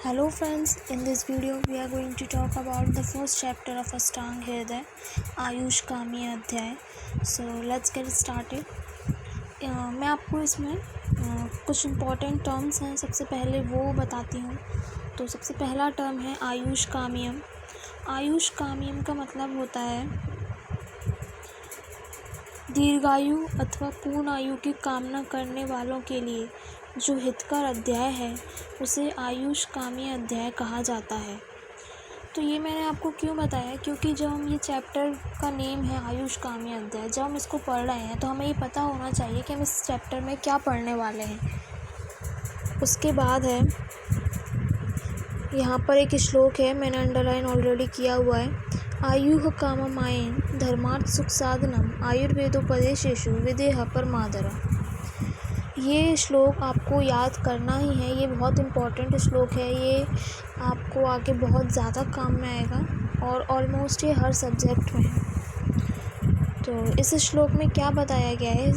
Hello friends, in this video we are going to talk about the first chapter of Ashtanga Hriday, Ayush कामी अध्याय. So let's get started. मैं आपको इसमें कुछ important terms हैं, सबसे पहले वो बताती हूँ. तो सबसे पहला टर्म है आयुष कामियम. आयुष कामियम का मतलब होता है दीर्घायु अथवा पूर्ण आयु की कामना करने वालों के लिए जो हितकर अध्याय है उसे आयुष कामी अध्याय कहा जाता है. तो ये मैंने आपको क्यों बताया, क्योंकि जब हम ये चैप्टर का नेम है आयुष कामी अध्याय, जब हम इसको पढ़ रहे हैं तो हमें ये पता होना चाहिए कि हम इस चैप्टर में क्या पढ़ने वाले हैं. उसके बाद है यहाँ पर एक श्लोक है, मैंने अंडरलाइन ऑलरेडी किया हुआ है. आयुः काममायेन धर्मार्थ सुख साधनम आयुर्वेदोपदेशेषु विदेह परमादरः. ये श्लोक आपको याद करना ही है. ये बहुत इम्पॉर्टेंट श्लोक है. ये आपको आगे बहुत ज़्यादा काम में आएगा और ऑलमोस्ट ये हर सब्जेक्ट में है. तो इस श्लोक में क्या बताया गया है,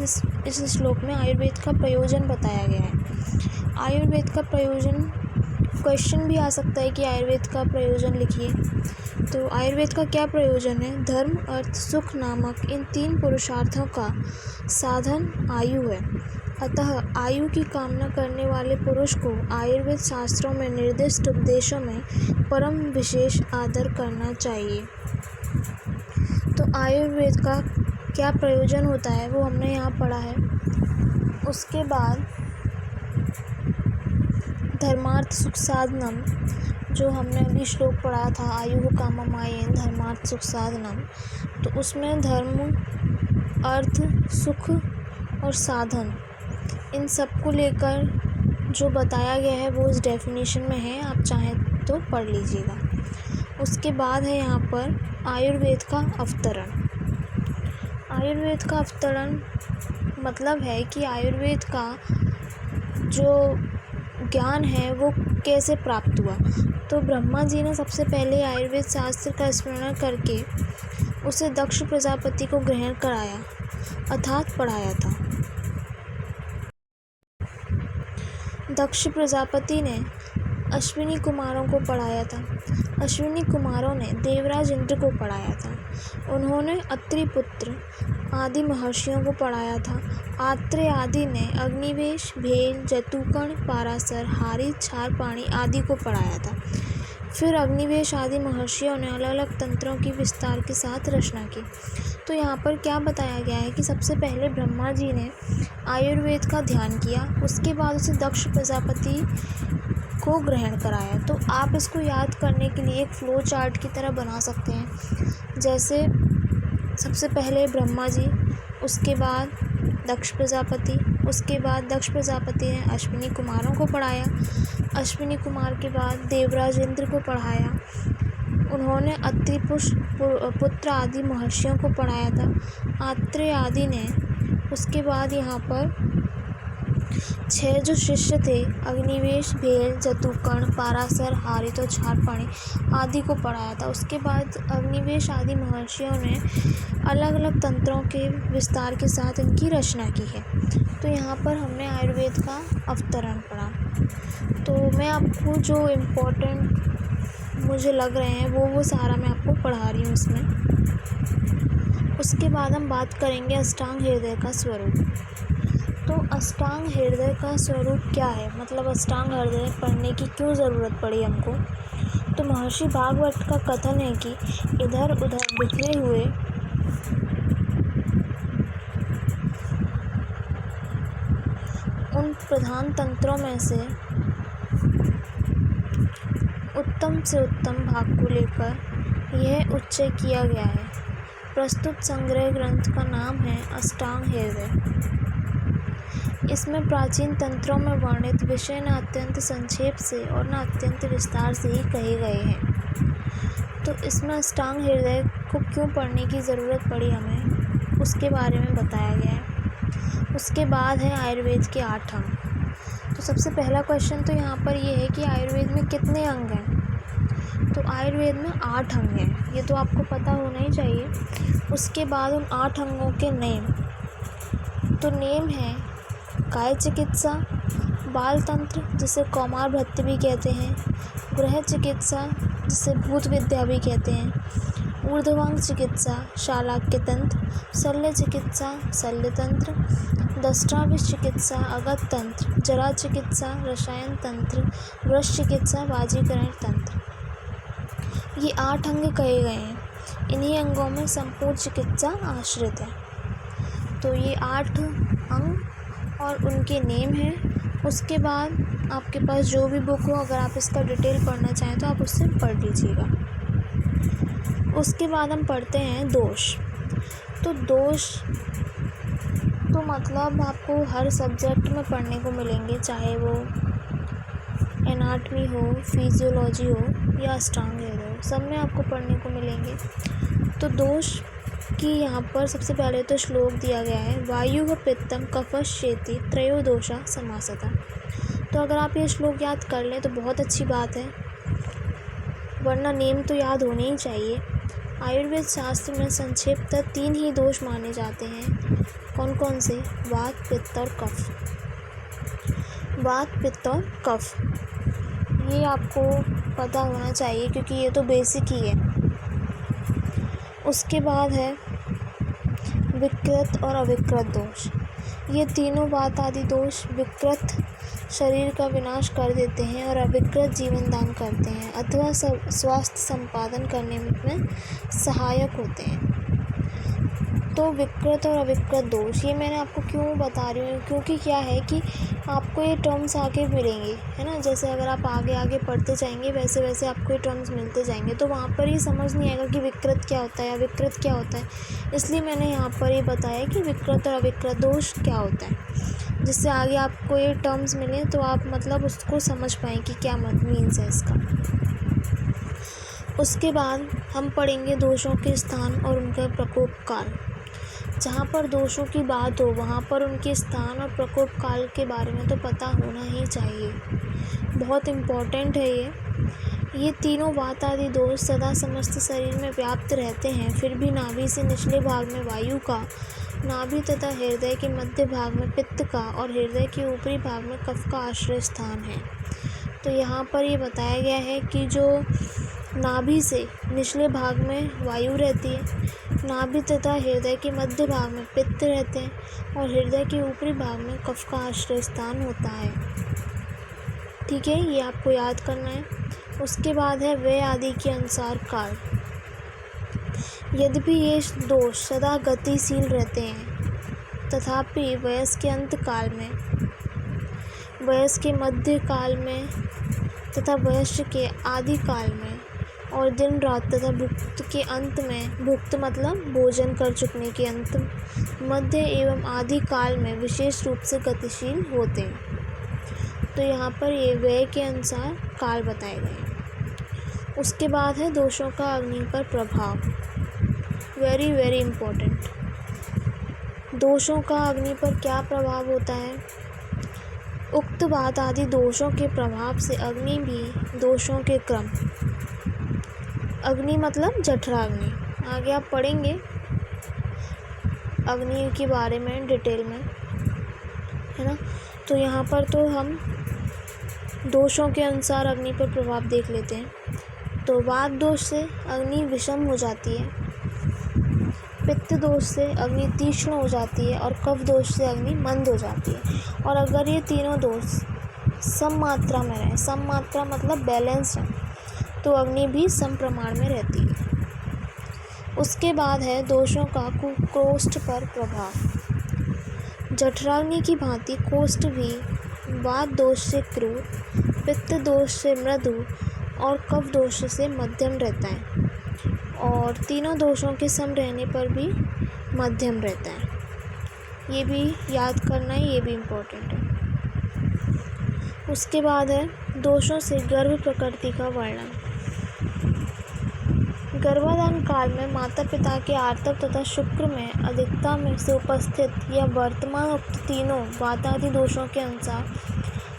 इस श्लोक में आयुर्वेद का प्रयोजन बताया गया है. आयुर्वेद का प्रयोजन, क्वेश्चन भी आ सकता है कि आयुर्वेद का प्रयोजन लिखिए. तो आयुर्वेद का क्या प्रयोजन है? धर्म अर्थ सुख नामक इन 3 पुरुषार्थों का साधन आयु है. अतः आयु की कामना करने वाले पुरुष को आयुर्वेद शास्त्रों में निर्दिष्ट उपदेशों में परम विशेष आदर करना चाहिए. तो आयुर्वेद का क्या प्रयोजन होता है वो हमने यहाँ पढ़ा है. उसके बाद धर्मार्थ सुख साधनम, जो हमने अभी श्लोक पढ़ा था, आयुः काममायेन धर्मार्थ सुख साधनम. तो उसमें धर्म, अर्थ, सुख और साधन, इन सब को लेकर जो बताया गया है वो इस डेफिनेशन में है, आप चाहें तो पढ़ लीजिएगा. उसके बाद है यहाँ पर आयुर्वेद का अवतरण. आयुर्वेद का अवतरण मतलब है कि आयुर्वेद का जो ज्ञान है वो कैसे प्राप्त हुआ. तो ब्रह्मा जी ने सबसे पहले आयुर्वेद शास्त्र का स्मरण करके उसे दक्ष प्रजापति को ग्रहण कराया अर्थात पढ़ाया था. दक्ष प्रजापति ने अश्विनी कुमारों को पढ़ाया था. अश्विनी कुमारों ने देवराज इंद्र को पढ़ाया था. उन्होंने अत्रि पुत्र आदि महर्षियों को पढ़ाया था. आत्रेय आदि ने अग्निवेश, भेल, जतुकर्ण, पाराशर, हारी, क्षारपाणी आदि को पढ़ाया था. फिर अग्निवेश आदि महर्षियों ने अलग अलग तंत्रों की विस्तार के साथ रचना की. तो यहाँ पर क्या बताया गया है कि सबसे पहले ब्रह्मा जी ने आयुर्वेद का ध्यान किया, उसके बाद उसे दक्ष प्रजापति को ग्रहण कराया. तो आप इसको याद करने के लिए एक फ्लो चार्ट की तरह बना सकते हैं. जैसे सबसे पहले ब्रह्मा जी, उसके बाद दक्ष प्रजापति, उसके बाद दक्ष प्रजापति ने अश्विनी कुमारों को पढ़ाया. अश्विनी कुमार के बाद देवराज इंद्र को पढ़ाया. उन्होंने अत्रि पुत्र आदि महर्षियों को पढ़ाया था. आत्रेय आदि ने उसके बाद यहाँ पर 6 जो शिष्य थे, अग्निवेश, भेल, जतुकर्ण, पाराशर, हारित और क्षारपाणी आदि को पढ़ाया था. उसके बाद अग्निवेश आदि महर्षियों ने अलग अलग तंत्रों के विस्तार के साथ इनकी रचना की है. तो यहाँ पर हमने आयुर्वेद का अवतरण पढ़ा. तो मैं आपको जो इम्पोर्टेंट मुझे लग रहे हैं वो सारा मैं आपको पढ़ा रही हूँ इसमें. उसके बाद हम बात करेंगे अष्टांग हृदय का स्वरूप. तो अष्टांग हृदय का स्वरूप क्या है, मतलब अष्टांग हृदय पढ़ने की क्यों ज़रूरत पड़ी हमको. तो महर्षि भागवत का कथन है कि इधर उधर बिखरे हुए उन प्रधान तंत्रों में से उत्तम भाग को लेकर यह उच्चय किया गया है. प्रस्तुत संग्रह ग्रंथ का नाम है अष्टांग हृदय. इसमें प्राचीन तंत्रों में वर्णित विषय न अत्यंत संक्षेप से और न अत्यंत विस्तार से ही कहे गए हैं. तो इसमें अष्टांग हृदय को क्यों पढ़ने की ज़रूरत पड़ी हमें, उसके बारे में बताया गया है. उसके बाद है आयुर्वेद के 8 अंग. तो सबसे पहला क्वेश्चन तो यहाँ पर ये है कि आयुर्वेद में कितने अंग हैं. तो आयुर्वेद में 8 अंग हैं, ये तो आपको पता होना ही चाहिए. उसके बाद उन 8 अंगों के नेम. तो नेम है काय चिकित्सा, बाल तंत्र जिसे कौमार भृत्य भी कहते हैं, गृह चिकित्सा जिसे भूत विद्या भी कहते हैं, ऊर्ध्वांग चिकित्सा शालाक्य तंत्र, शल्य चिकित्सा शल्य तंत्र, दंष्ट्राविष चिकित्सा अगत तंत्र, जरा चिकित्सा रसायन तंत्र, वृष चिकित्सा वाजीकरण तंत्र। ये 8 अंग कहे गए हैं। इन्हीं अंगों में संपूर्ण चिकित्सा आश्रित है। तो ये 8 अंग और उनके नेम हैं। उसके बाद आपके पास जो भी बुक हो, अगर आप इसका डिटेल पढ़ना चाहें तो आप उससे पढ़ लीजिएगा। उसके बाद हम पढ़ते हैं दोष। तो दोष तो मतलब आपको हर सब्जेक्ट में पढ़ने को मिलेंगे, चाहे वो एनाटमी हो, फिजियोलॉजी हो या अष्टांग हो, सब में आपको पढ़ने को मिलेंगे। तो दोष की यहाँ पर सबसे पहले तो श्लोक दिया गया है, वायु पित्तम कफश्चेति त्रयोदोषा समासता। तो अगर आप ये श्लोक याद कर लें तो बहुत अच्छी बात है, वरना नेम तो याद होने ही चाहिए। आयुर्वेद शास्त्र में संक्षेपतः 3 ही दोष माने जाते हैं। कौन कौन से? वात, पित्त और कफ। वात, पित्त और कफ, ये आपको पता होना चाहिए क्योंकि ये तो बेसिक ही है। उसके बाद है विकृत और अविकृत दोष। ये तीनों वात आदि दोष विकृत शरीर का विनाश कर देते हैं और अविकृत जीवन दान करते हैं अथवा स्वास्थ्य संपादन करने में सहायक होते हैं। तो विकृत और अविकृत दोष ये मैंने आपको क्यों बता रही हूँ, क्योंकि क्या है कि आपको ये टर्म्स आगे मिलेंगे, है ना। जैसे अगर आप आगे आगे पढ़ते जाएंगे वैसे वैसे आपको ये टर्म्स मिलते जाएंगे, तो वहाँ पर ये समझ नहीं आएगा कि विकृत क्या होता है या विकृत क्या होता है। इसलिए मैंने यहाँ पर ये बताया कि विकृत और अविकृत दोष क्या होता है, जिससे आगे आपको ये टर्म्स मिले तो आप मतलब उसको समझ पाएँ कि क्या मीन्स है इसका। उसके बाद हम पढ़ेंगे दोषों के स्थान और उनका प्रकोप काल। जहाँ पर दोषों की बात हो वहाँ पर उनके स्थान और प्रकोप काल के बारे में तो पता होना ही चाहिए, बहुत इम्पोर्टेंट है ये तीनों वात आदि दोष सदा समस्त शरीर में व्याप्त रहते हैं, फिर भी नाभि से निचले भाग में वायु का, नाभि तथा हृदय के मध्य भाग में पित्त का और हृदय के ऊपरी भाग में कफ का आश्रय स्थान है। तो यहाँ पर ये बताया गया है कि जो नाभि से निचले भाग में वायु रहती है, नाभि तथा हृदय के मध्य भाग में पित्त रहते हैं और हृदय के ऊपरी भाग में कफ का आश्रय स्थान होता है। ठीक है, ये आपको याद करना है। उसके बाद है व्यय आदि के अनुसार काल। यद्यपि ये दोष सदा गतिशील रहते हैं, तथापि वयस के अंत काल में, वयस के मध्य काल में तथा वयस्क के आदि काल में और दिन रात तथा भुक्त के अंत में, भुक्त मतलब भोजन कर चुकने के अंत, मध्य एवं आदि काल में विशेष रूप से गतिशील होते हैं। तो यहाँ पर ये व्यय के अनुसार काल बताए गए हैं। उसके बाद है दोषों का अग्नि पर प्रभाव। Very very important. दोषों का अग्नि पर क्या प्रभाव होता है? उक्त वात आदि दोषों के प्रभाव से अग्नि भी दोषों के क्रम, अग्नि मतलब जठराग्नि, आगे आप पढ़ेंगे अग्नि के बारे में डिटेल में, है ना। तो यहाँ पर तो हम दोषों के अनुसार अग्नि पर प्रभाव देख लेते हैं। तो वात दोष से अग्नि विषम हो जाती है, पित्त दोष से अग्नि तीक्ष्ण हो जाती है और कफ दोष से अग्नि मंद हो जाती है। और अगर ये तीनों दोष सम मात्रा में रहें, सम मात्रा मतलब बैलेंस है, तो अग्नि भी सम प्रमाण में रहती है। उसके बाद है दोषों का कोष्ठ पर प्रभाव। जठराग्नि की भांति कोष्ठ भी वात दोष से क्रूर, पित्त दोष से मृदु और कफ दोष से मध्यम रहता है, और तीनों दोषों के सम रहने पर भी मध्यम रहता है। ये भी याद करना है, ये भी इम्पोर्टेंट है। उसके बाद है दोषों से गर्भ प्रकृति का वर्णन। गर्भाधान काल में माता पिता के आर्तव तथा शुक्र में अधिकता में से उपस्थित या वर्तमान उक्त तीनों वातादि दोषों के अनुसार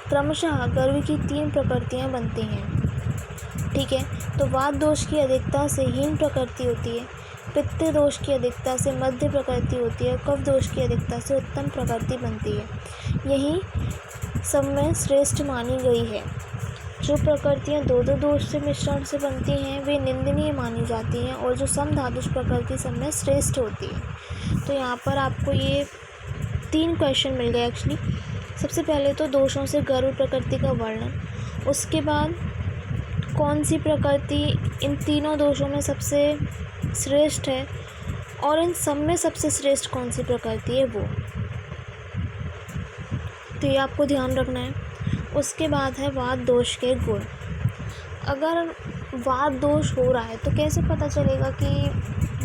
क्रमशः गर्भ की 3 प्रकृतियाँ बनती हैं। ठीक है, तो वात दोष की अधिकता से हीन प्रकृति होती है, पित्त दोष की अधिकता से मध्य प्रकृति होती है, कफ दोष की अधिकता से उत्तम प्रकृति बनती है। यही सब में श्रेष्ठ मानी गई है। जो प्रकृतियाँ दो दो दोष से मिश्रण से बनती हैं वे निंदनीय मानी जाती हैं, और जो समधातुष प्रकृति सब में श्रेष्ठ होती है। तो यहाँ पर आपको ये 3 क्वेश्चन मिल गए एक्चुअली। सबसे पहले तो दोषों से गर्व प्रकृति का वर्णन, उसके बाद कौन सी प्रकृति इन तीनों दोषों में सबसे श्रेष्ठ है, और इन सब में सबसे श्रेष्ठ कौन सी प्रकृति है वो, तो ये आपको ध्यान रखना है। उसके बाद है वाद दोष के गुण। अगर वाद दोष हो रहा है तो कैसे पता चलेगा कि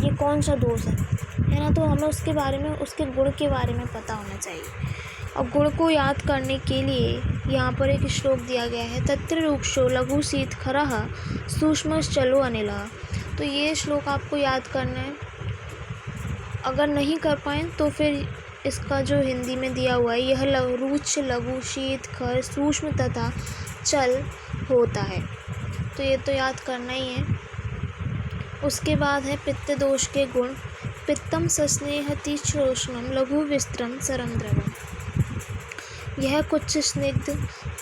ये कौन सा दोष है ना, तो हमें उसके बारे में, उसके गुण के बारे में पता होना चाहिए। और गुण को याद करने के लिए यहाँ पर एक श्लोक दिया गया है, तत्र रुक्षो लघु शीत खरः सूक्ष्मश्चलो अनिलः। तो ये श्लोक आपको याद करना है। अगर नहीं कर पाएँ तो फिर इसका जो हिंदी में दिया हुआ है, यह रुक्ष लघु शीत खर सूक्ष्म तथा चल होता है, तो ये तो याद करना ही है। उसके बाद है पित्त दोष के गुण। पित्तम सस्नेह तीक्ष्णोष्णम लघु विस्त्रम सरम द्रवम। यह कुछ स्निग्ध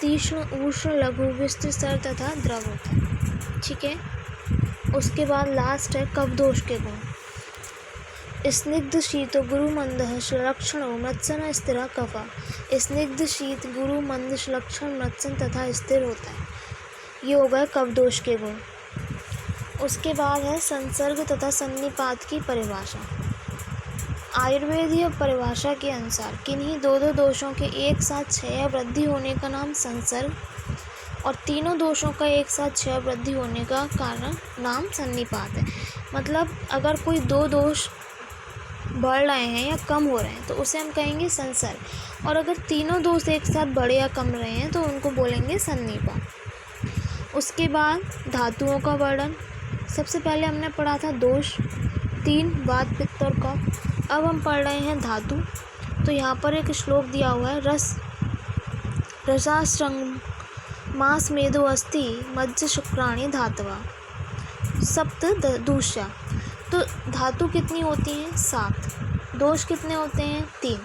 तीक्ष्ण उष्ण लघु विस्त्र सर तथा द्रव होता है। ठीक है। उसके बाद लास्ट है कफ दोष के गुण। स्निग्ध शीतो गुरु मंदः श्लक्षणो मत्सन स्थिर कफा। स्निग्ध शीत गुरु मंद श्लक्षण मत्सन तथा स्थिर होता है। ये हो गए कफ दोष के गुण। उसके बाद है संसर्ग तथा सन्निपात की परिभाषा। आयुर्वेदीय परिभाषा के अनुसार किन्हीं दो दोषों के एक साथ क्षय वृद्धि होने का नाम संसर्ग, और तीनों दोषों का एक साथ क्षय वृद्धि होने का कारण नाम सन्निपात है। मतलब अगर कोई 2 दोष बढ़ रहे हैं या कम हो रहे हैं तो उसे हम कहेंगे संसर्ग, और अगर तीनों दोष एक साथ बढ़े या कम रहे हैं तो उनको बोलेंगे सन्निपात। उसके बाद धातुओं का वर्णन। सबसे पहले हमने पढ़ा था दोष 3 वात पित्त और कफ। अब हम पढ़ रहे हैं धातु। तो यहाँ पर एक श्लोक दिया हुआ है, रसाश्रंग मास मेदो अस्ति मज्ज शुक्राणी धातवा सप्त दूष्या। तो धातु कितनी होती हैं? 7। दोष कितने होते हैं? 3।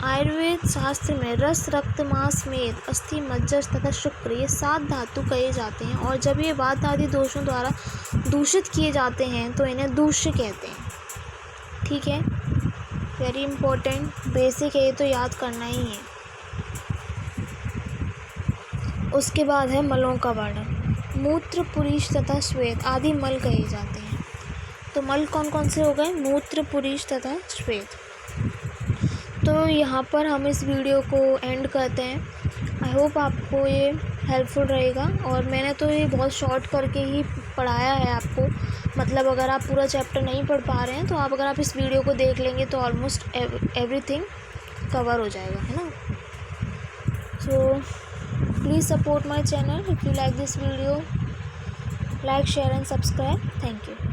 आयुर्वेद शास्त्र में रस रक्त मांस मेद अस्थि मज्जस तथा शुक्र ये 7 धातु कहे जाते हैं, और जब ये वात आदि दोषों द्वारा दूषित किए जाते हैं तो इन्हें दूष्य कहते हैं। ठीक है, वेरी इंपॉर्टेंट, बेसिक है, ये तो याद करना ही है। उसके बाद है मलों का वर्णन। मूत्र पुरीष तथा श्वेत आदि मल कहे जाते हैं। तो मल कौन कौन से हो गए? मूत्र पुरीष तथा श्वेत। तो यहाँ पर हम इस वीडियो को एंड करते हैं। आई होप आपको ये हेल्पफुल रहेगा, और मैंने तो ये बहुत शॉर्ट करके ही पढ़ाया है आपको। मतलब अगर आप पूरा चैप्टर नहीं पढ़ पा रहे हैं तो अगर आप इस वीडियो को देख लेंगे तो ऑलमोस्ट एवरीथिंग कवर हो जाएगा, है ना। So please support my channel if you like this video, like, share and subscribe. Thank you.